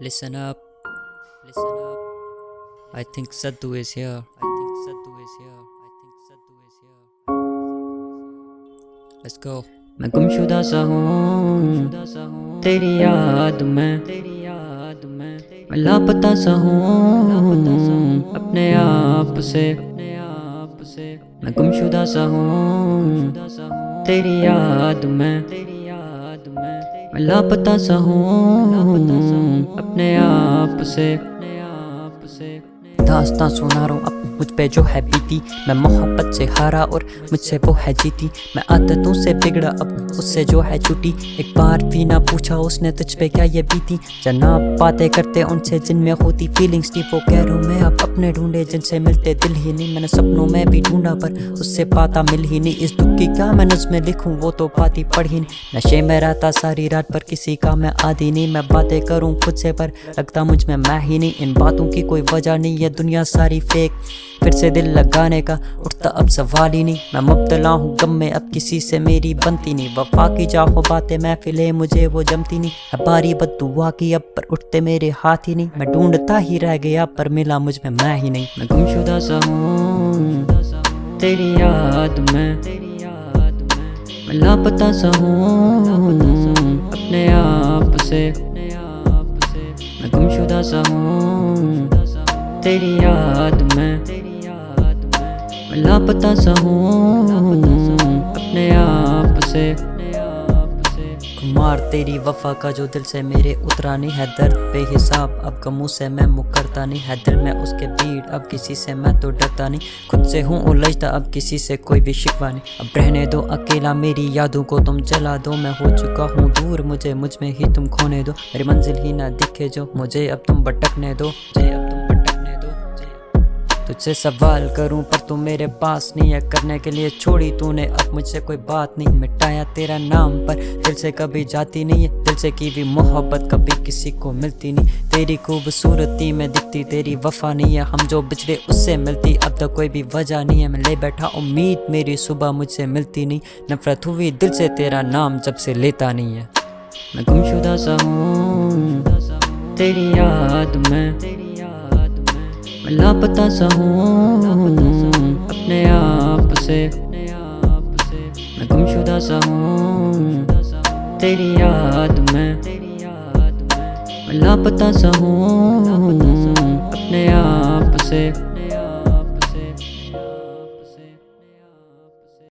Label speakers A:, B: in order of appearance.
A: Listen up, listen up. I think Sadhu is here. I think Sadhu is here. I think Sadhu is here. Let's go. मैं गुमशुदा सा हूँ तेरी याद में, मैं लापता सा हूँ अपने आप से, मैं गुमशुदा सा हूँ तेरी याद में, मैं लापता सा हूँ अपने आप से। दास्तां सुना रहा हूँ अब मुझ पे जो है बीती, मैं मोहब्बत से हारा और मुझसे वो है जीती। मैं आदतों से बिगड़ा अब उससे जो है छुटी, एक बार भी ना पूछा उसने तुझ पे क्या ये बीती। जनाब बातें करते उनसे जिनमें होती फीलिंग्स थी, वो कह रहा हूँ मैं अब अपने ढूंढे जिनसे मिलते दिल ही नहीं। मैंने सपनों में भी ढूंढा पर उससे पाता मिल ही नहीं। इस दुख की क्या मैं नज़्में लिखूँ वो तो बात ही पढ़ ही नहीं। नशे में रहता सारी रात पर किसी का मैं आदी नहीं। मैं बातें करूँ खुद से पर लगता मुझ में मैं ही नहीं। इन बातों की कोई वजह नहीं, ये दुनिया सारी फेक। फिर से दिल लगाने का उठता अब सवाल ही नहीं। मैं मुब्तला हूँ गम में अब किसी से मेरी बनती नहीं। वफा की चाहो बातें महफिलें मुझे वो जमती नहीं। बारी बद्दुआ की अब पर उठते मेरे हाथ ही नहीं। मैं ढूंढता ही रह गया पर मिला मुझ में मैं ही नहीं। मैं गुमशुदा सा हूँ तेरी याद में, मैं लापता सा हूँ अपने आप से, मैं गुमशुदा सा हूँ तेरी याद में, मैं लापता सा हूँ अपने आप से। खुमार तेरी वफा का जो दिल से मेरे उतरा नहीं है, दर्द बेहिसाब अब गमों से मैं मुकरता नहीं है। दिल में उसके बीट अब किसी से मैं तो डरता नहीं। खुद से हूँ उलझता अब किसी से कोई भी शिकवा नहीं। अब रहने दो अकेला मेरी यादों को तुम जला दो। मैं हो चुका हूँ दूर मुझे मुझ में ही तुम खोने दो। मेरी मंजिल ही ना दिखे जो मुझे अब तुम भटकने दो, मुझे अब तुम भटकने दो। तुझसे सवाल करूं पर तू मेरे पास नहीं है करने के लिए। छोड़ी तूने अब मुझसे कोई बात नहीं, मिटाया तेरा नाम पर दिल से कभी जाती नहीं है। दिल से की भी मोहब्बत कभी किसी को मिलती नहीं। तेरी खूबसूरती में दिखती तेरी वफा नहीं है। हम जो बिछड़े उससे मिलती अब तक कोई भी वजह नहीं है। मैं ले बैठा उम्मीद मेरी सुबह मुझसे मिलती नहीं। नफरत हुई दिल से तेरा नाम जब से लेता नहीं है। मैं गुमशुदा सा हूँ तेरी याद में, मैं लापता सा हूँ अपने आप से, मैं गुमशुदा सा हूँ तेरी याद में, मैं लापता सा हूँ अपने आप से।